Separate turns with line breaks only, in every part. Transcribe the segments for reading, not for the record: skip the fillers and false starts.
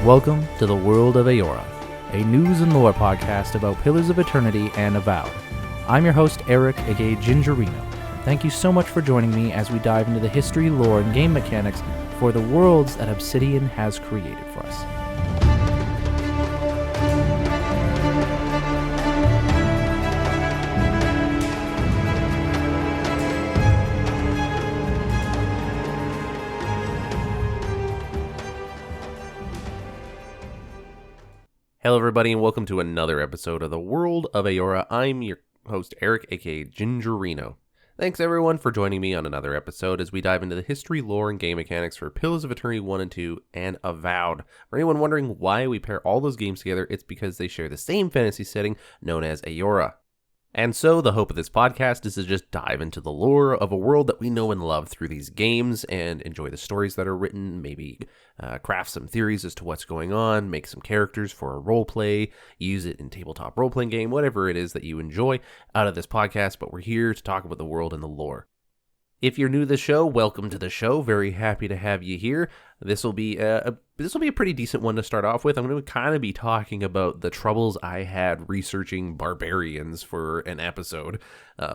Welcome to the World of Eora, a news and lore podcast about Pillars of Eternity and Avowed. I'm your host, Eric, aka Gingerino. Thank you so much for joining me as we dive into the history, lore, and game mechanics for the worlds that Obsidian has created for us.
Hello everybody and welcome to another episode of the World of Eora. I'm your host Eric, aka Gingerino. Thanks everyone for joining me on another episode as we dive into the history, lore, and game mechanics for Pillars of Eternity 1 and 2 and Avowed. For anyone wondering why we pair all those games together, it's because they share the same fantasy setting known as Eora. And so the hope of this podcast is to just dive into the lore of a world that we know and love through these games and enjoy the stories that are written, maybe craft some theories as to what's going on, make some characters for a role play, use it in tabletop role-playing game, whatever it is that you enjoy out of this podcast, but we're here to talk about the world and the lore. If you're new to the show, welcome to the show. Very happy to have you here. This will be a pretty decent one to start off with. I'm going to kind of be talking about the troubles I had researching Barbarians for an episode,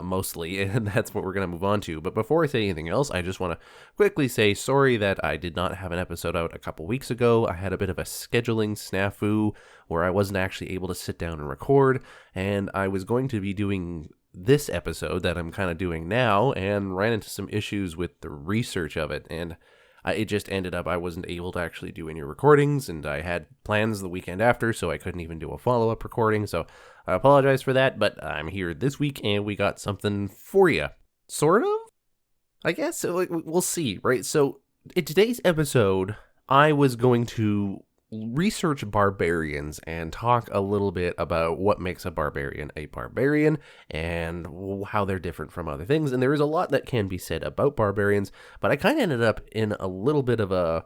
mostly, and that's what we're going to move on to. But before I say anything else, I just want to quickly say sorry that I did not have an episode out a couple weeks ago. I had a bit of a scheduling snafu where I wasn't actually able to sit down and record, and I was going to be doing this episode that I'm kind of doing now and ran into some issues with the research of it, and it just ended up I wasn't able to actually do any recordings, and I had plans the weekend after, so I couldn't even do a follow-up recording, so I apologize for that, but I'm here this week and we got something for you. Sort of? I guess, we'll see, right? So in today's episode, I was going to research Barbarians and talk a little bit about what makes a barbarian and how they're different from other things. And there is a lot that can be said about Barbarians, but I kind of ended up in a little bit of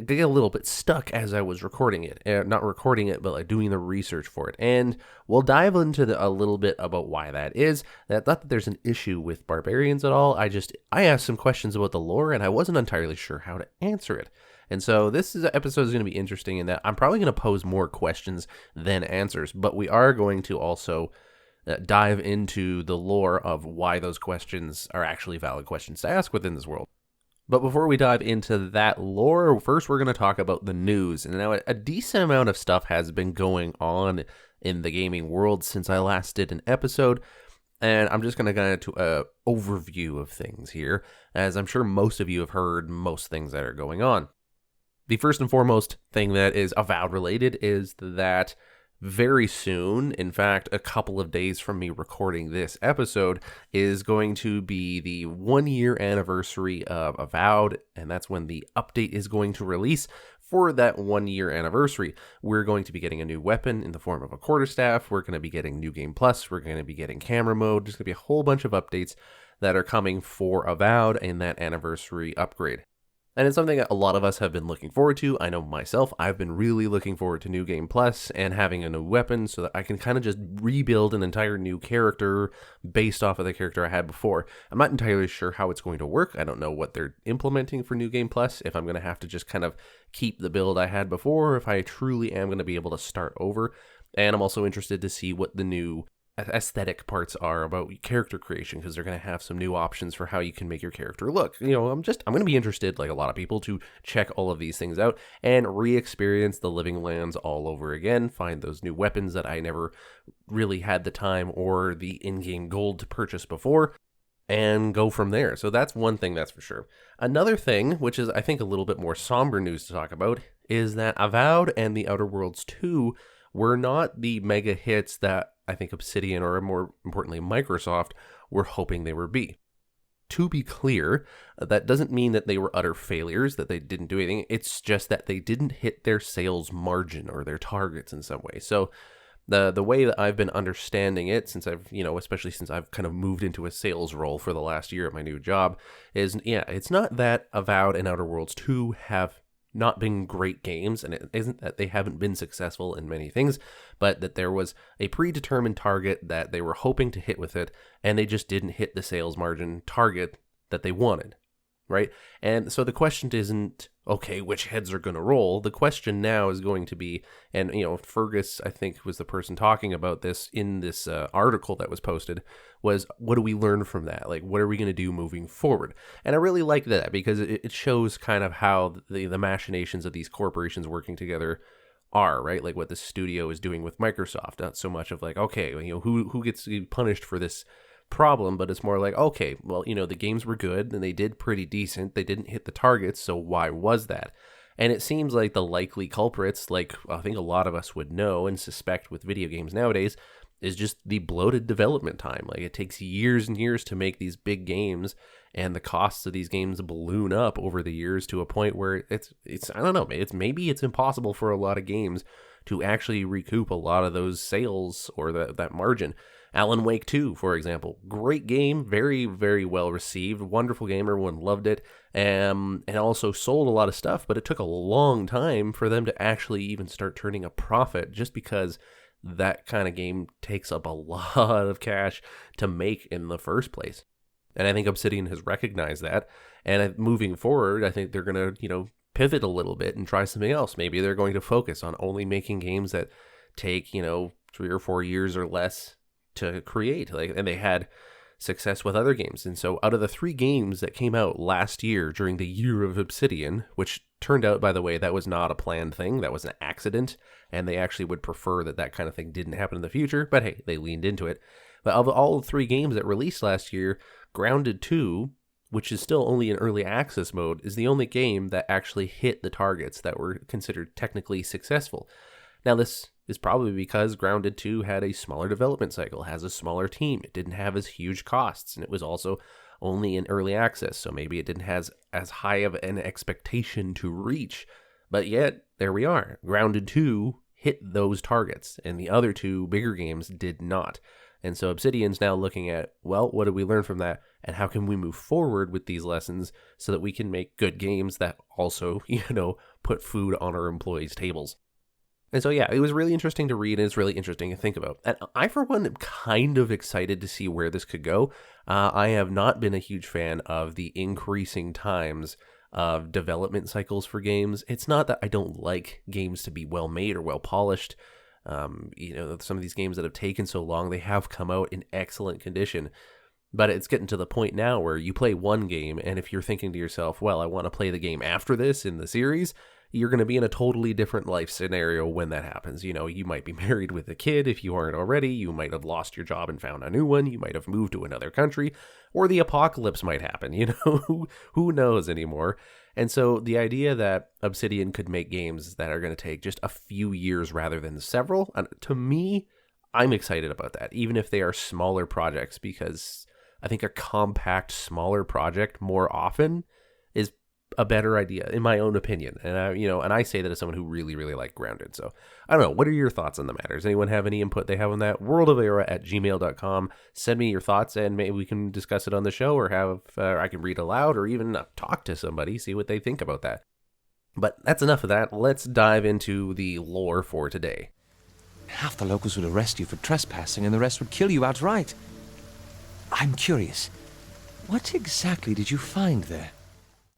get a little bit stuck as I was recording it. Not recording it, but like doing the research for it. And we'll dive into a little bit about why that is. Not that there's an issue with Barbarians at all. I asked some questions about the lore and I wasn't entirely sure how to answer it. And so episode is going to be interesting in that I'm probably going to pose more questions than answers, but we are going to also dive into the lore of why those questions are actually valid questions to ask within this world. But before we dive into that lore, first we're going to talk about the news. And now a decent amount of stuff has been going on in the gaming world since I last did an episode. And I'm just going to go into an overview of things here, as I'm sure most of you have heard most things that are going on. The first and foremost thing that is Avowed related is that very soon, in fact, a couple of days from me recording this episode, is going to be the 1-year anniversary of Avowed, and that's when the update is going to release for that 1-year anniversary. We're going to be getting a new weapon in the form of a quarterstaff, we're going to be getting New Game Plus, we're going to be getting camera mode, there's going to be a whole bunch of updates that are coming for Avowed in that anniversary upgrade. And it's something that a lot of us have been looking forward to. I know myself, I've been really looking forward to New Game Plus and having a new weapon so that I can kind of just rebuild an entire new character based off of the character I had before. I'm not entirely sure how it's going to work. I don't know what they're implementing for New Game Plus, if I'm going to have to just kind of keep the build I had before, or if I truly am going to be able to start over. And I'm also interested to see what the new aesthetic parts are about character creation, because they're going to have some new options for how you can make your character look. You know, I'm going to be interested, like a lot of people, to check all of these things out and re-experience the Living Lands all over again, find those new weapons that I never really had the time or the in-game gold to purchase before, and go from there. So that's one thing, that's for sure. Another thing, which is I think a little bit more somber news to talk about, is that Avowed and The Outer Worlds 2 were not the mega hits that I think Obsidian, or more importantly Microsoft, were hoping they would be. To be clear, that doesn't mean that they were utter failures, that they didn't do anything. It's just that they didn't hit their sales margin or their targets in some way. So the way that I've been understanding it, since especially since I've kind of moved into a sales role for the last year at my new job, is, it's not that Avowed and Outer Worlds 2 have not been great games, and it isn't that they haven't been successful in many things, but that there was a predetermined target that they were hoping to hit with it, and they just didn't hit the sales margin target that they wanted. right? And so the question isn't, okay, which heads are going to roll? The question now is going to be, and, Fergus, I think, was the person talking about this in this article that was posted, was what do we learn from that? Like, what are we going to do moving forward? And I really like that because it shows kind of how the machinations of these corporations working together are, right? Like what the studio is doing with Microsoft. Not so much of like, okay, who gets punished for this problem, but it's more like, okay, well, the games were good and they did pretty decent. They didn't hit the targets, so why was that? And it seems like the likely culprits, like I think a lot of us would know and suspect with video games nowadays, is just the bloated development time. Like it takes years and years to make these big games, and the costs of these games balloon up over the years to a point where it's I don't know, maybe it's impossible for a lot of games to actually recoup a lot of those sales or that margin. Alan Wake 2, for example, great game, very, very well received, wonderful game, everyone loved it, and also sold a lot of stuff, but it took a long time for them to actually even start turning a profit, just because that kind of game takes up a lot of cash to make in the first place. And I think Obsidian has recognized that, and moving forward, I think they're going to, pivot a little bit and try something else. Maybe they're going to focus on only making games that take, 3 or 4 years or less to create, and they had success with other games. And so out of the 3 games that came out last year during the year of Obsidian, which turned out, by the way, that was not a planned thing, that was an accident, and they actually would prefer that kind of thing didn't happen in the future, but hey, they leaned into it. But of all 3 games that released last year, Grounded 2, which is still only in early access mode, is the only game that actually hit the targets that were considered technically successful. Now, this is probably because Grounded 2 had a smaller development cycle, has a smaller team. It didn't have as huge costs, and it was also only in early access, so maybe it didn't have as high of an expectation to reach. But yet, there we are. Grounded 2 hit those targets, and the other 2 bigger games did not. And so Obsidian's now looking at, well, what did we learn from that, and how can we move forward with these lessons so that we can make good games that also, put food on our employees' tables. And so, yeah, it was really interesting to read, and it's really interesting to think about. And I, for one, am kind of excited to see where this could go. I have not been a huge fan of the increasing times of development cycles for games. It's not that I don't like games to be well made or well polished. Some of these games that have taken so long, they have come out in excellent condition. But it's getting to the point now where you play one game, and if you're thinking to yourself, well, I want to play the game after this in the series, you're going to be in a totally different life scenario when that happens. You might be married with a kid if you aren't already. You might have lost your job and found a new one. You might have moved to another country, or the apocalypse might happen. Who knows anymore? And so the idea that Obsidian could make games that are going to take just a few years rather than several, to me, I'm excited about that, even if they are smaller projects, because I think a compact, smaller project more often is a better idea, in my own opinion. And I say that as someone who really, really liked Grounded. So I don't know. What are your thoughts on the matter? Does anyone have any input they have on that? worldofeora@gmail.com. Send me your thoughts, and maybe we can discuss it on the show, or have I can read aloud, or even talk to somebody, see what they think about that. But that's enough of that. Let's dive into the lore for today.
Half the locals would arrest you for trespassing, and the rest would kill you outright. I'm curious. What exactly did you find there?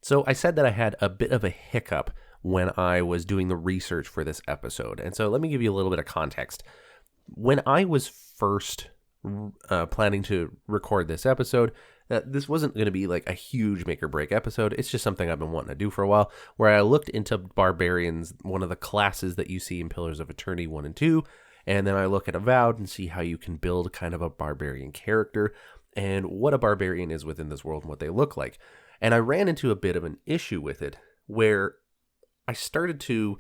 So I said that I had a bit of a hiccup when I was doing the research for this episode. And so let me give you a little bit of context. When I was first planning to record this episode, this wasn't going to be like a huge make or break episode. It's just something I've been wanting to do for a while, where I looked into Barbarians, one of the classes that you see in Pillars of Eternity 1 and 2. And then I look at Avowed and see how you can build kind of a barbarian character and what a barbarian is within this world and what they look like. And I ran into a bit of an issue with it, where I started to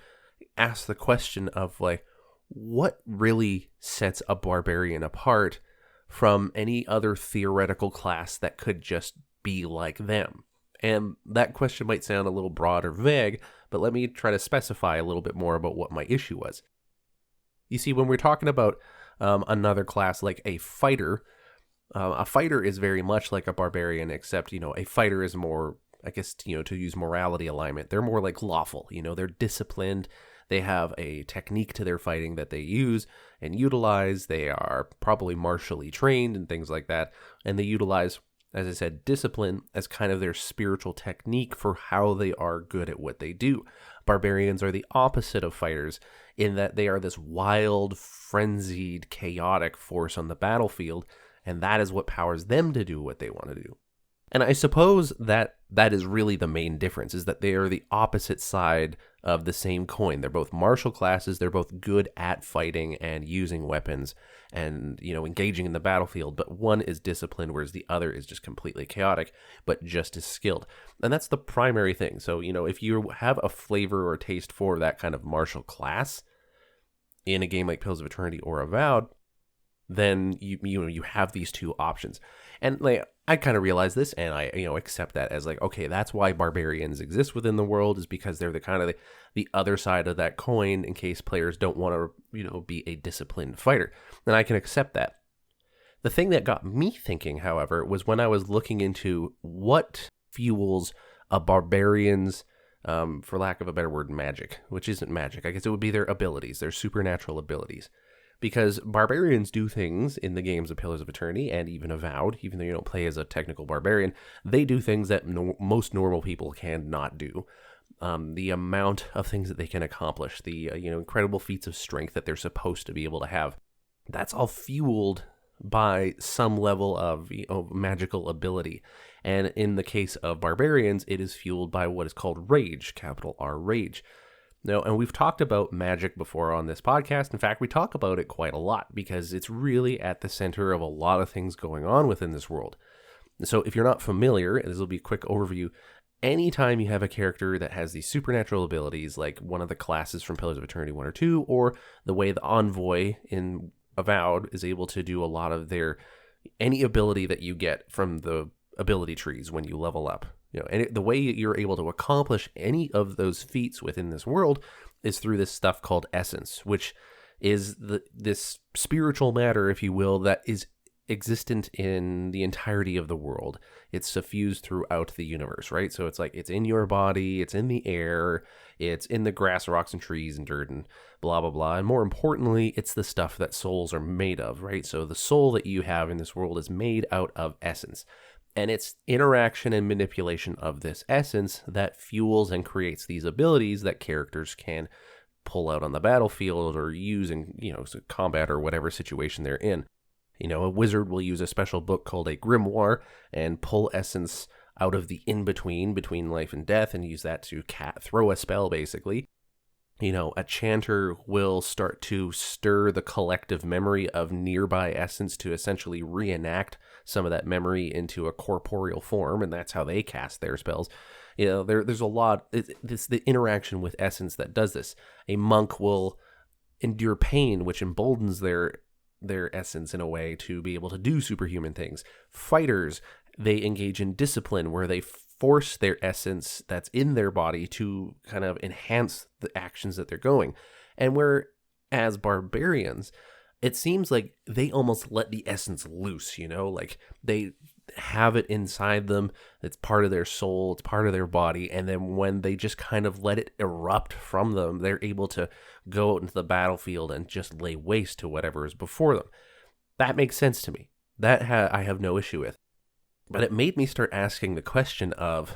ask the question of, like, what really sets a barbarian apart from any other theoretical class that could just be like them? And that question might sound a little broad or vague, but let me try to specify a little bit more about what my issue was. You see, when we're talking about another class like a fighter is very much like a barbarian, except, a fighter is more, I guess, to use morality alignment. They're more like lawful, they're disciplined. They have a technique to their fighting that they use and utilize. They are probably martially trained and things like that. And they utilize as I said, discipline as kind of their spiritual technique for how they are good at what they do. Barbarians are the opposite of fighters in that they are this wild, frenzied, chaotic force on the battlefield, and that is what powers them to do what they want to do. And I suppose that is really the main difference, is that they are the opposite side of the same coin. They're both martial classes, they're both good at fighting and using weapons and, engaging in the battlefield, but one is disciplined, whereas the other is just completely chaotic, but just as skilled. And that's the primary thing. So, if you have a flavor or taste for that kind of martial class in a game like Pillars of Eternity or Avowed, then you have these two options. And I kind of realize this, and I accept that as okay, that's why barbarians exist within the world, is because they're the kind of the other side of that coin in case players don't want to be a disciplined fighter. And I can accept that. The thing that got me thinking, however, was when I was looking into what fuels a barbarian's, for lack of a better word, magic, which isn't magic. I guess it would be their abilities, their supernatural abilities. Because barbarians do things in the games of Pillars of Eternity and even Avowed, even though you don't play as a technical barbarian, they do things that most normal people cannot do. The amount of things that they can accomplish, the incredible feats of strength that they're supposed to be able to have, that's all fueled by some level of magical ability. And in the case of barbarians, it is fueled by what is called rage, capital R, rage. No, and we've talked about magic before on this podcast. In fact, we talk about it quite a lot because it's really at the center of a lot of things going on within this world. So if you're not familiar, and this will be a quick overview, anytime you have a character that has these supernatural abilities, like one of the classes from Pillars of Eternity 1 or 2, or the way the Envoy in Avowed is able to do a lot of any ability that you get from the ability trees when you level up. And the way you're able to accomplish any of those feats within this world is through this stuff called essence, which is this spiritual matter, if you will, that is existent in the entirety of the world. It's suffused throughout the universe, right? So it's in your body, it's in the air, it's in the grass, rocks, and trees and dirt and blah, blah, blah. And more importantly, it's the stuff that souls are made of, right? So the soul that you have in this world is made out of essence. And it's interaction and manipulation of this essence that fuels and creates these abilities that characters can pull out on the battlefield or use in, combat or whatever situation they're in. A wizard will use a special book called a grimoire and pull essence out of the in-between, between life and death, and use that to throw a spell, basically. A chanter will start to stir the collective memory of nearby essence to essentially reenact some of that memory into a corporeal form, and that's how they cast their spells. There's a lot. It's the interaction with essence that does this. A monk will endure pain, which emboldens their essence in a way to be able to do superhuman things. Fighters, they engage in discipline, where they force their essence that's in their body to kind of enhance the actions that they're going. And whereas barbarians, it seems like they almost let the essence loose, they have it inside them. It's part of their soul, it's part of their body. And then when they just kind of let it erupt from them, they're able to go out into the battlefield and just lay waste to whatever is before them. That makes sense to me. That I have no issue with. But it made me start asking the question of,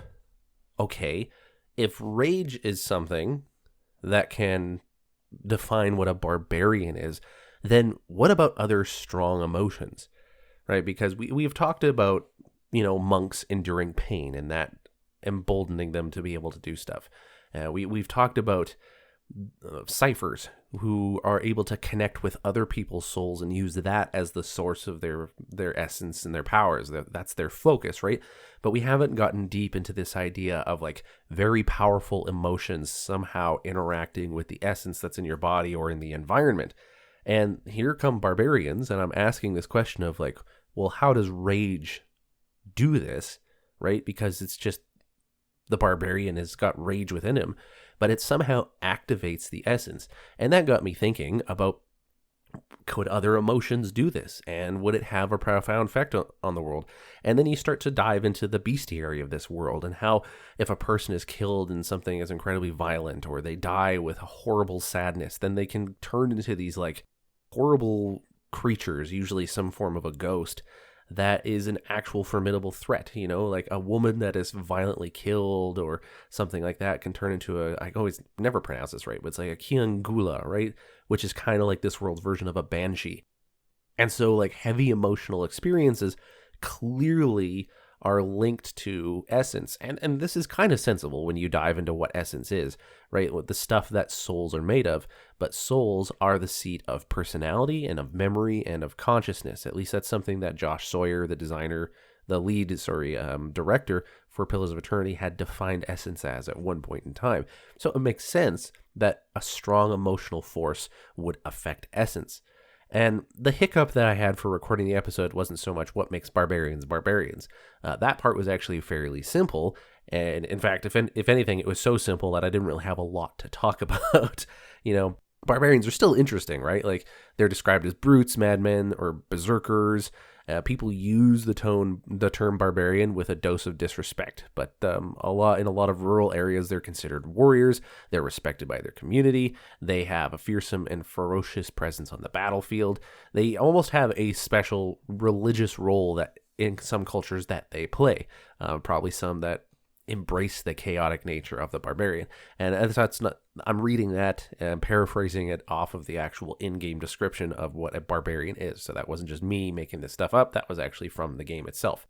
okay, if rage is something that can define what a barbarian is, then what about other strong emotions, right? Because we've talked about, monks enduring pain and that emboldening them to be able to do stuff. We've talked about ciphers who are able to connect with other people's souls and use that as the source of their essence and their powers. That's their focus, right? But we haven't gotten deep into this idea of very powerful emotions somehow interacting with the essence that's in your body or in the environment. And here come barbarians, and I'm asking this question of well, how does rage do this, right? Because it's just the barbarian has got rage within him, but it somehow activates the essence. And that got me thinking about, could other emotions do this? And would it have a profound effect on the world? And then you start to dive into the bestiary of this world and how if a person is killed in something as incredibly violent or they die with a horrible sadness, then they can turn into these horrible creatures, usually some form of a ghost, that is an actual formidable threat. Like a woman that is violently killed or something like that can turn into I always never pronounce this right, but it's like a Kiangula, right? Which is kind of like this world's version of a banshee. And so like heavy emotional experiences clearly are linked to essence. And this is kind of sensible when you dive into what essence is, right? With the stuff that souls are made of. But souls are the seat of personality and of memory and of consciousness. At least that's something that Josh Sawyer, the lead director for Pillars of Eternity, had defined essence as at one point in time. So it makes sense that a strong emotional force would affect essence. And the hiccup that I had for recording the episode wasn't so much what makes barbarians barbarians. That part was actually fairly simple. And in fact, if anything, it was so simple that I didn't really have a lot to talk about. Barbarians are still interesting, right? Like they're described as brutes, madmen, or berserkers. People use the term barbarian with a dose of disrespect, but in a lot of rural areas, they're considered warriors. They're respected by their community. They have a fearsome and ferocious presence on the battlefield. They almost have a special religious role that in some cultures that they play. Probably some that embrace the chaotic nature of the barbarian. And that's not, I'm reading that and paraphrasing it off of the actual in-game description of what a barbarian is. So that wasn't just me making this stuff up. That was actually from the game itself.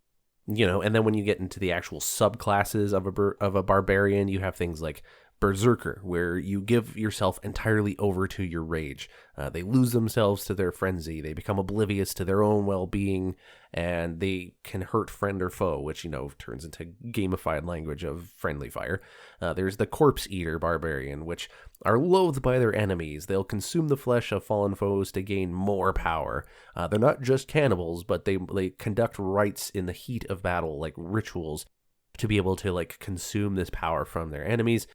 And then when you get into the actual subclasses of a barbarian, you have things like berserker, where you give yourself entirely over to your rage. They lose themselves to their frenzy. They become oblivious to their own well-being, and they can hurt friend or foe, which, turns into gamified language of friendly fire. There's the corpse eater barbarian, which are loathed by their enemies. They'll consume the flesh of fallen foes to gain more power. They're not just cannibals, but they conduct rites in the heat of battle, like rituals, to be able to consume this power from their enemies,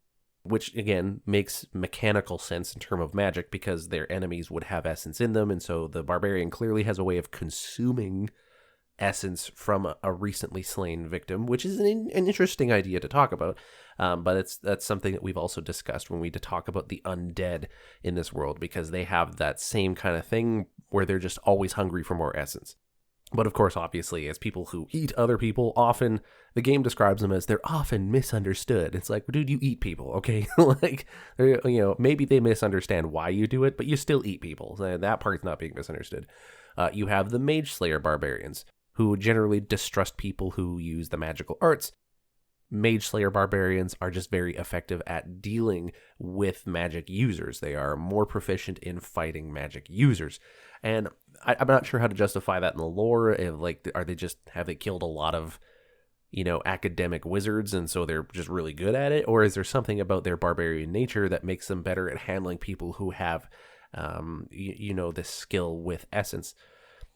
which again makes mechanical sense in terms of magic because their enemies would have essence in them. And so the barbarian clearly has a way of consuming essence from a recently slain victim, which is an interesting idea to talk about. But that's something that we've also discussed when we talk about the undead in this world, because they have that same kind of thing where they're just always hungry for more essence. But of course, obviously, as people who eat other people, often the game describes them as they're often misunderstood. It's like, dude, you eat people, okay? Maybe they misunderstand why you do it, but you still eat people. That part's not being misunderstood. You have the Mage Slayer barbarians, who generally distrust people who use the magical arts. Mage Slayer barbarians are just very effective at dealing with magic users. They are more proficient in fighting magic users. And I'm not sure how to justify that in the lore. Have they killed a lot of, academic wizards and so they're just really good at it? Or is there something about their barbarian nature that makes them better at handling people who have, this skill with essence?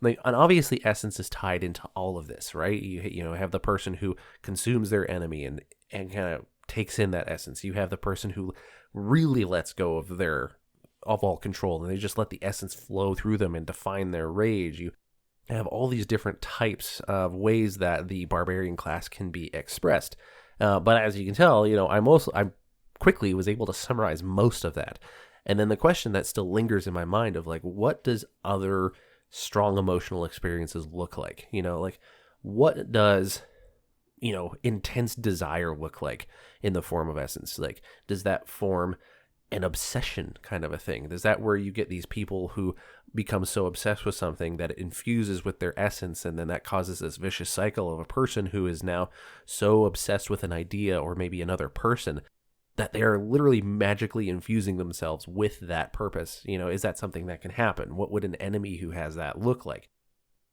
And obviously essence is tied into all of this, right? You have the person who consumes their enemy and kind of takes in that essence. You have the person who really lets go of all control, and they just let the essence flow through them and define their rage. You have all these different types of ways that the barbarian class can be expressed. But as you can tell, I quickly was able to summarize most of that. And then the question that still lingers in my mind of what does other strong emotional experiences look like? What does, intense desire look like in the form of essence? Does that form an obsession kind of a thing? Is that where you get these people who become so obsessed with something that it infuses with their essence, and then that causes this vicious cycle of a person who is now so obsessed with an idea or maybe another person that they are literally magically infusing themselves with that purpose? Is that something that can happen? What would an enemy who has that look like?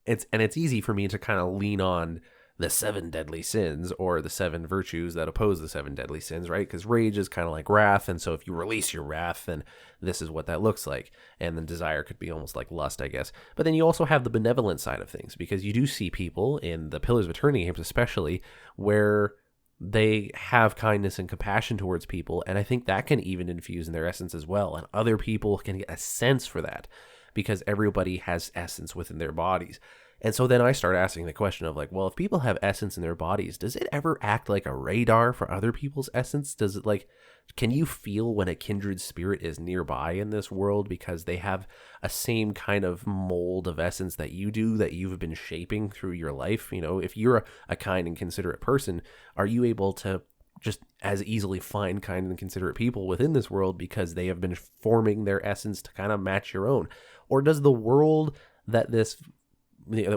It's easy for me to kind of lean on the 7 deadly sins or the 7 virtues that oppose the 7 deadly sins, right? Because rage is kind of like wrath, and so if you release your wrath, then this is what that looks like. And then desire could be almost like lust, I guess. But then you also have the benevolent side of things, because you do see people in the Pillars of Eternity games especially where they have kindness and compassion towards people, and I think that can even infuse in their essence as well. And other people can get a sense for that because everybody has essence within their bodies. And so then I start asking the question of like, well, if people have essence in their bodies, does it ever act like a radar for other people's essence? Does it like, can you feel when a kindred spirit is nearby in this world because they have a same kind of mold of essence that you do, that you've been shaping through your life? You know, if you're a kind and considerate person, are you able to just as easily find kind and considerate people within this world because they have been forming their essence to kind of match your own? Or does the world that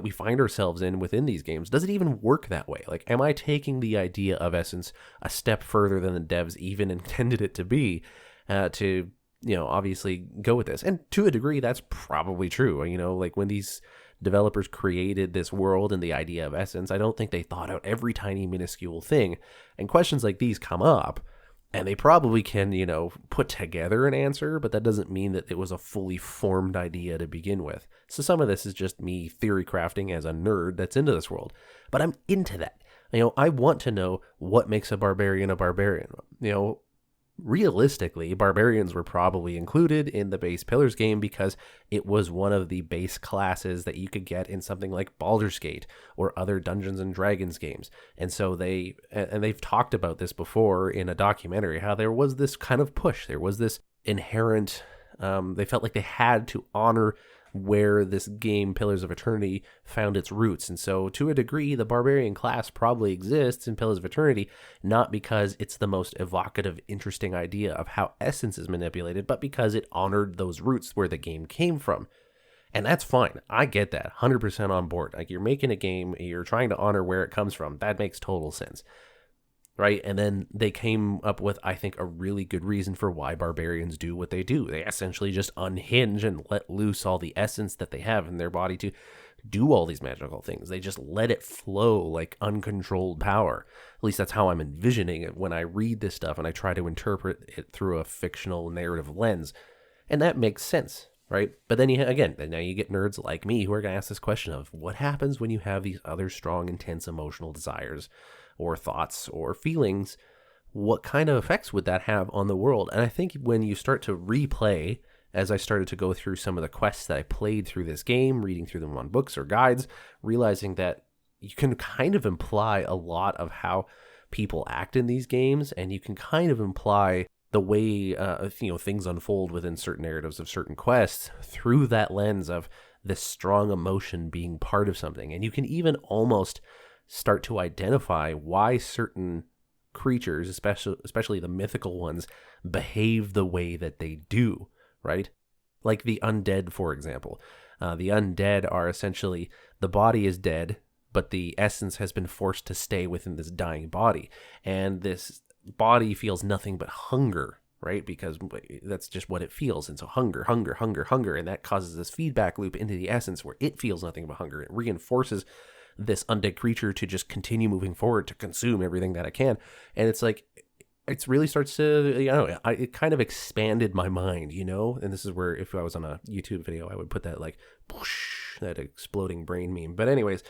we find ourselves in within these games, does it even work that way? Like, am I taking the idea of essence a step further than the devs even intended it to be, to, you know, obviously go with this? And to a degree, that's probably true. You know, like when these developers created this world and the idea of essence, I don't think they thought out every tiny minuscule thing. And questions like these come up, and they probably can, you know, put together an answer, but that doesn't mean that it was a fully formed idea to begin with. So some of this is just me theory crafting as a nerd that's into this world. But I'm into that. You know, I want to know what makes a barbarian a barbarian. You know, realistically, barbarians were probably included in the base Pillars game because it was one of the base classes that you could get in something like Baldur's Gate or other Dungeons and Dragons games. And so they've talked about this before in a documentary, how there was this kind of push. There was this inherent, they felt like they had to honor where this game, Pillars of Eternity, found its roots. And so, to a degree, the barbarian class probably exists in Pillars of Eternity, not because it's the most evocative, interesting idea of how essence is manipulated, but because it honored those roots where the game came from. And that's fine. I get that. 100% on board. Like, you're making a game, you're trying to honor where it comes from. That makes total sense. Right? And then they came up with, I think, a really good reason for why barbarians do what they do. They essentially just unhinge and let loose all the essence that they have in their body to do all these magical things. They just let it flow like uncontrolled power. At least that's how I'm envisioning it when I read this stuff and I try to interpret it through a fictional narrative lens. And that makes sense, right? But then now you get nerds like me who are going to ask this question of what happens when you have these other strong, intense emotional desires or thoughts or feelings? What kind of effects would that have on the world? And I think when you start to replay, as I started to go through some of the quests that I played through this game, reading through them on books or guides, realizing that you can kind of imply a lot of how people act in these games, and you can kind of imply the way things unfold within certain narratives of certain quests through that lens of this strong emotion being part of something. And you can even almost start to identify why certain creatures, especially the mythical ones, behave the way that they do, right? Like the undead, for example. The undead are essentially, the body is dead, but the essence has been forced to stay within this dying body. And this body feels nothing but hunger, right? Because that's just what it feels. And so hunger, hunger, hunger, hunger. And that causes this feedback loop into the essence where it feels nothing but hunger. It reinforces this undead creature to just continue moving forward, to consume everything that it can. And it's like, it really starts to, it kind of expanded my mind, and this is where, if I was on a YouTube video, I would put that like, whoosh, that exploding brain meme. But anyways,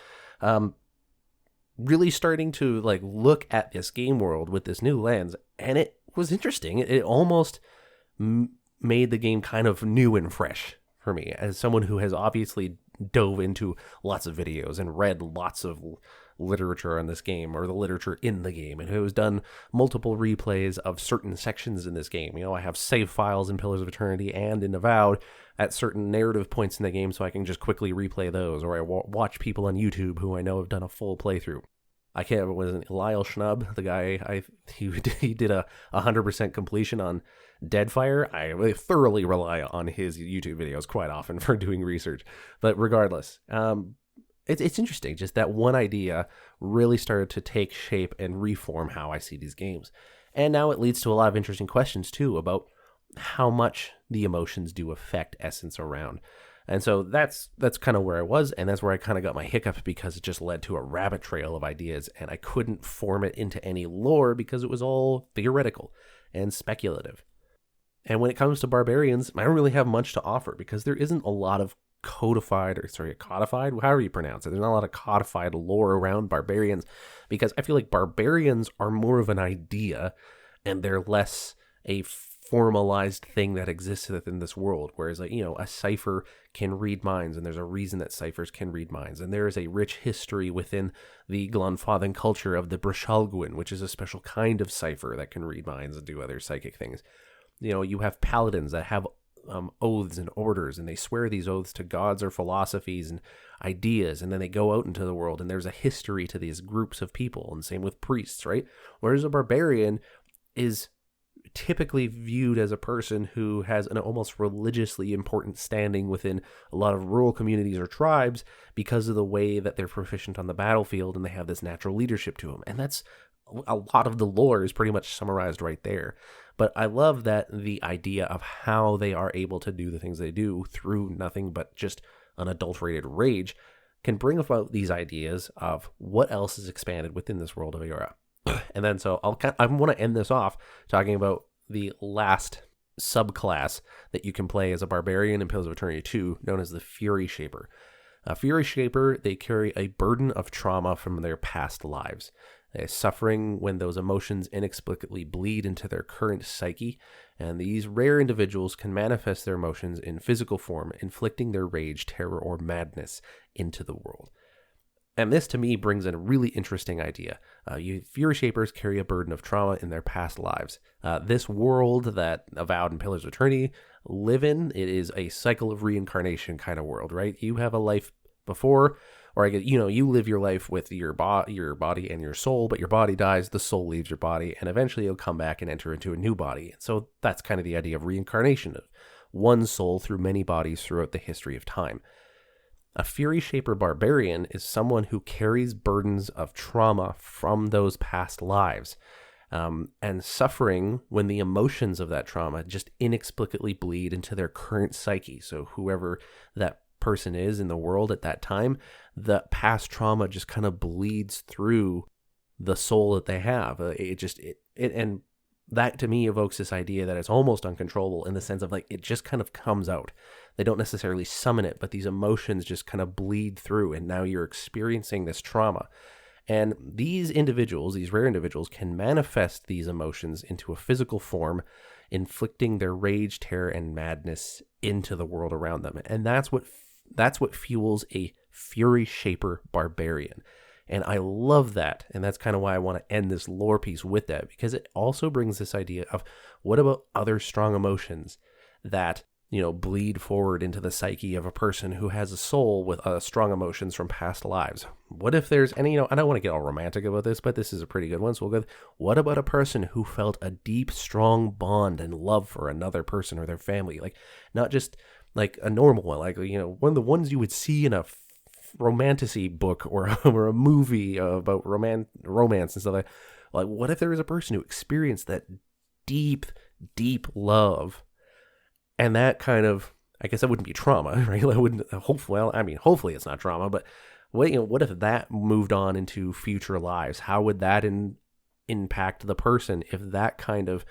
really starting to like look at this game world with this new lens, and it was interesting. It almost made the game kind of new and fresh for me, as someone who has obviously dove into lots of videos and read lots of literature on this game, or the literature in the game, and who has done multiple replays of certain sections in this game. I have save files in Pillars of Eternity and in Avowed at certain narrative points in the game, so I can just quickly replay those, or I watch people on YouTube who I know have done a full playthrough. I can't remember, was it Lyle Schnub, the guy he did a 100% completion on Deadfire. I really thoroughly rely on his YouTube videos quite often for doing research. But regardless, it's interesting. Just that one idea really started to take shape and reform how I see these games. And now it leads to a lot of interesting questions too about how much the emotions do affect essence around. And so that's kind of where I was, and that's where I kind of got my hiccup, because it just led to a rabbit trail of ideas, and I couldn't form it into any lore because it was all theoretical and speculative. And when it comes to Barbarians, I don't really have much to offer, because there isn't a lot of codified, however you pronounce it. There's not a lot of codified lore around Barbarians, because I feel like Barbarians are more of an idea, and they're less a formalized thing that exists within this world. Whereas, like, a cipher can read minds, and there's a reason that ciphers can read minds. And there is a rich history within the Glonfathan culture of the Brishalgwyn, which is a special kind of cipher that can read minds and do other psychic things. You have paladins that have oaths and orders, and they swear these oaths to gods or philosophies and ideas, and then they go out into the world, and there's a history to these groups of people, and same with priests, right? Whereas a barbarian is typically viewed as a person who has an almost religiously important standing within a lot of rural communities or tribes because of the way that they're proficient on the battlefield, and they have this natural leadership to them. And that's a lot of the lore is pretty much summarized right there. But I love that the idea of how they are able to do the things they do through nothing but just unadulterated rage can bring about these ideas of what else is expanded within this world of Eora. And then so I want to end this off talking about the last subclass that you can play as a barbarian in Pillars of Eternity 2, known as the Fury Shaper. Fury Shaper, they carry a burden of trauma from their past lives. They're suffering when those emotions inexplicably bleed into their current psyche, and these rare individuals can manifest their emotions in physical form, inflicting their rage, terror, or madness into the world. And this, to me, brings in a really interesting idea. Fury Shapers carry a burden of trauma in their past lives. This world that Avowed and Pillars of Eternity live in, it is a cycle of reincarnation kind of world, right? You have a life before, or you live your life with your body and your soul, but your body dies, the soul leaves your body, and eventually you'll come back and enter into a new body. So that's kind of the idea of reincarnation, of one soul through many bodies throughout the history of time. A Fury Shaper Barbarian is someone who carries burdens of trauma from those past lives, and suffering when the emotions of that trauma just inexplicably bleed into their current psyche. So whoever that person is in the world at that time, the past trauma just kind of bleeds through the soul that they have. And that to me evokes this idea that it's almost uncontrollable, in the sense of like it just kind of comes out. They don't necessarily summon it, but these emotions just kind of bleed through, and now you're experiencing this trauma. And these individuals, these rare individuals, can manifest these emotions into a physical form, inflicting their rage, terror, and madness into the world around them. And that's what fuels a Fury Shaper Barbarian. And I love that. And that's kind of why I want to end this lore piece with that, because it also brings this idea of what about other strong emotions that, bleed forward into the psyche of a person who has a soul with strong emotions from past lives. What if there's, and I don't want to get all romantic about this, but this is a pretty good one. So we'll go, what about a person who felt a deep, strong bond and love for another person or their family? Like, not just like a normal one, like, one of the ones you would see in a romantasy book or a movie about romance and stuff like what if there was a person who experienced that deep love, and that kind of, I guess that wouldn't be trauma, right? Hopefully it's not trauma, but what if that moved on into future lives? How would that impact the person if that kind of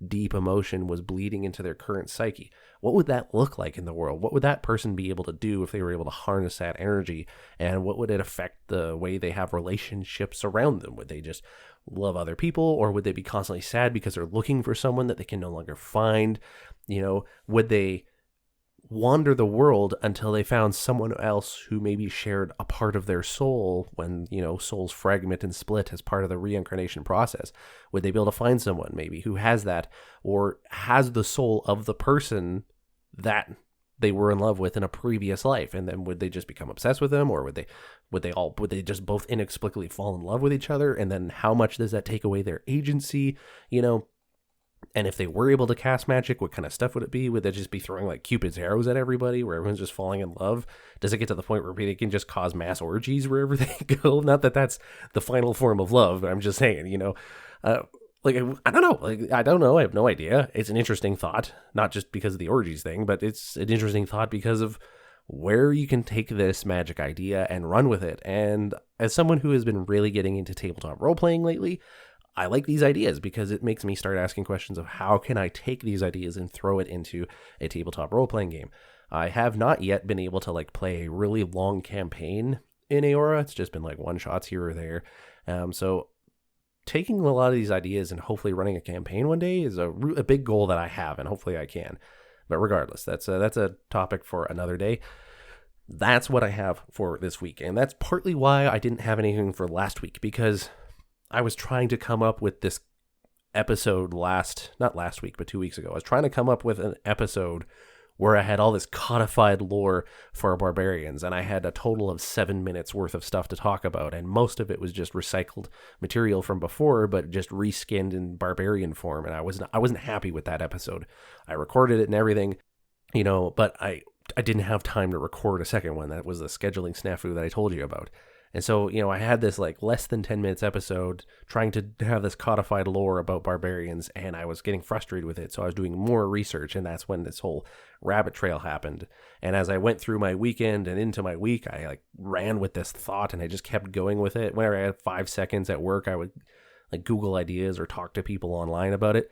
deep emotion was bleeding into their current psyche? What would that look like in the world? What would that person be able to do if they were able to harness that energy? And what would it affect the way they have relationships around them? Would they just love other people, or would they be constantly sad because they're looking for someone that they can no longer find? Would they wander the world until they found someone else who maybe shared a part of their soul when, souls fragment and split as part of the reincarnation process? Would they be able to find someone maybe who has that, or has the soul of the person that they were in love with in a previous life? And then would they just become obsessed with them, or would they just both inexplicably fall in love with each other? And then how much does that take away their agency? And if they were able to cast magic, what kind of stuff would it be? Would they just be throwing like Cupid's arrows at everybody where everyone's just falling in love? Does it get to the point where they can just cause mass orgies wherever they go? Not that that's the final form of love, but I'm just saying, I don't know. I don't know. I have no idea. It's an interesting thought, not just because of the orgies thing, but it's an interesting thought because of where you can take this magic idea and run with it. And as someone who has been really getting into tabletop role-playing lately, I like these ideas because it makes me start asking questions of how can I take these ideas and throw it into a tabletop role-playing game. I have not yet been able to play a really long campaign in Eora. It's just been one-shots here or there. So taking a lot of these ideas and hopefully running a campaign one day is a big goal that I have, and hopefully I can. But regardless, that's a topic for another day. That's what I have for this week, and that's partly why I didn't have anything for last week, because I was trying to come up with this episode not last week, but 2 weeks ago. I was trying to come up with an episode where I had all this codified lore for Barbarians, and I had a total of 7 minutes worth of stuff to talk about, and most of it was just recycled material from before, but just reskinned in Barbarian form, and I wasn't happy with that episode. I recorded it and everything, but I didn't have time to record a second one. That was the scheduling snafu that I told you about. And so, I had this less than 10 minutes episode trying to have this codified lore about Barbarians, and I was getting frustrated with it. So I was doing more research, and that's when this whole rabbit trail happened. And as I went through my weekend and into my week, I ran with this thought, and I just kept going with it. Whenever I had 5 seconds at work, I would Google ideas or talk to people online about it.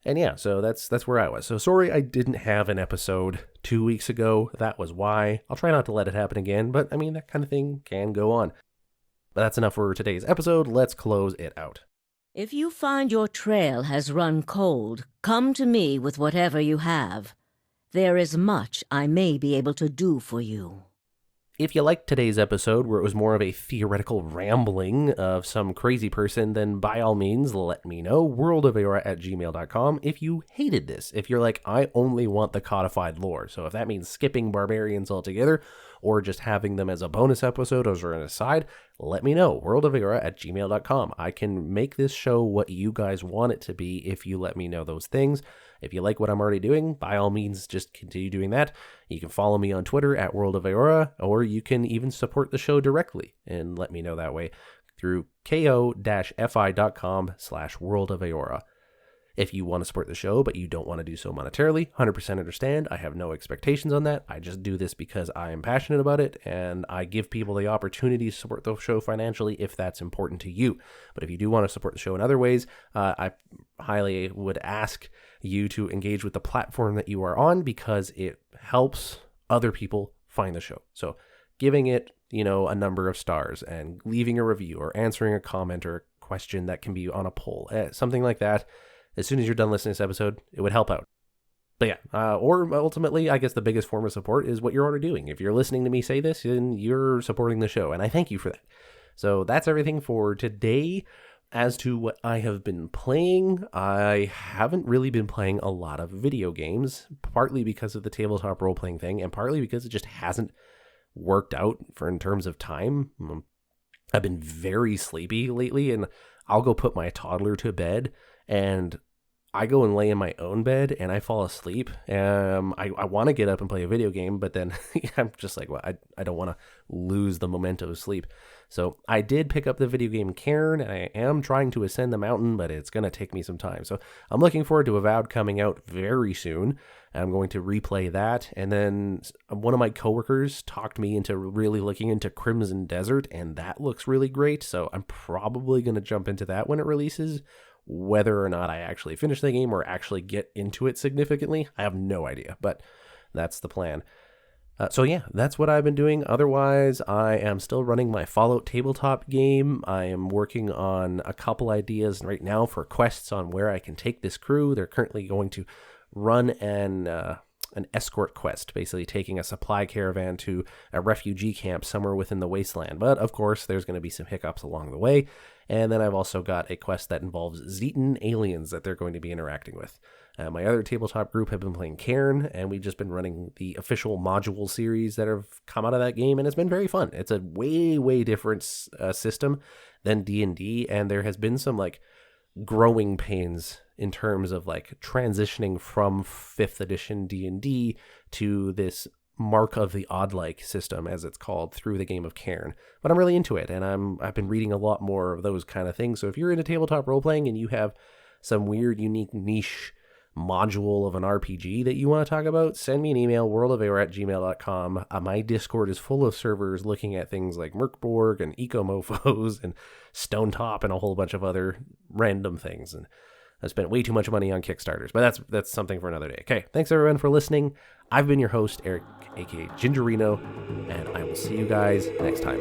And yeah, so that's where I was. So sorry I didn't have an episode 2 weeks ago. That was why. I'll try not to let it happen again, but that kind of thing can go on. But that's enough for today's episode. Let's close it out.
If you find your trail has run cold, come to me with whatever you have. There is much I may be able to do for you.
If you liked today's episode, where it was more of a theoretical rambling of some crazy person, then by all means, let me know. worldofeora@gmail.com. If you hated this, if you're like, I only want the codified lore, so if that means skipping Barbarians altogether, or just having them as a bonus episode or an aside, let me know. worldofeora@gmail.com. I can make this show what you guys want it to be if you let me know those things. If you like what I'm already doing, by all means, just continue doing that. You can follow me on Twitter @worldofeora, or you can even support the show directly and let me know that way through ko-fi.com/worldofeora. If you want to support the show, but you don't want to do so monetarily, 100% understand. I have no expectations on that. I just do this because I am passionate about it, and I give people the opportunity to support the show financially if that's important to you. But if you do want to support the show in other ways, I highly would ask you to engage with the platform that you are on, because it helps other people find the show. So giving it, a number of stars and leaving a review or answering a comment or a question that can be on a poll, something like that. As soon as you're done listening to this episode, it would help out. But yeah, or ultimately, I guess the biggest form of support is what you're already doing. If you're listening to me say this, then you're supporting the show, and I thank you for that. So that's everything for today. As to what I have been playing, I haven't really been playing a lot of video games, partly because of the tabletop role-playing thing, and partly because it just hasn't worked out in terms of time. I've been very sleepy lately, and I'll go put my toddler to bed, and I go and lay in my own bed and I fall asleep. I want to get up and play a video game, but then I'm just like, well, I don't want to lose the memento of sleep. So I did pick up the video game Cairn, and I am trying to ascend the mountain, but it's going to take me some time. So I'm looking forward to Avowed coming out very soon. I'm going to replay that. And then one of my coworkers talked me into really looking into Crimson Desert, and that looks really great. So I'm probably going to jump into that when it releases. Whether or not I actually finish the game or actually get into it significantly, I have no idea, but that's the plan. So yeah, that's what I've been doing. Otherwise, I am still running my Fallout tabletop game. I am working on a couple ideas right now for quests on where I can take this crew. They're currently going to run an escort quest, basically taking a supply caravan to a refugee camp somewhere within the wasteland. But of course, there's going to be some hiccups along the way. And then I've also got a quest that involves Zetan aliens that they're going to be interacting with. My other tabletop group have been playing Cairn, and we've just been running the official module series that have come out of that game, and it's been very fun. It's a way, way different system than D&D, and there has been some growing pains in terms of transitioning from 5th edition D&D to this Mark of the Odd-like system, as it's called, through the game of Cairn. But I'm really into it, and I've been reading a lot more of those kind of things. So if you're into tabletop role-playing and you have some weird, unique, niche module of an RPG that you want to talk about, send me an email, worldofeora@gmail.com. My Discord is full of servers looking at things like Merkborg and Ecomofos and Stonetop and a whole bunch of other random things. And I spent way too much money on Kickstarters, but that's something for another day. Okay, thanks everyone for listening. I've been your host, Eric, aka Gingerino, and I will see you guys next time.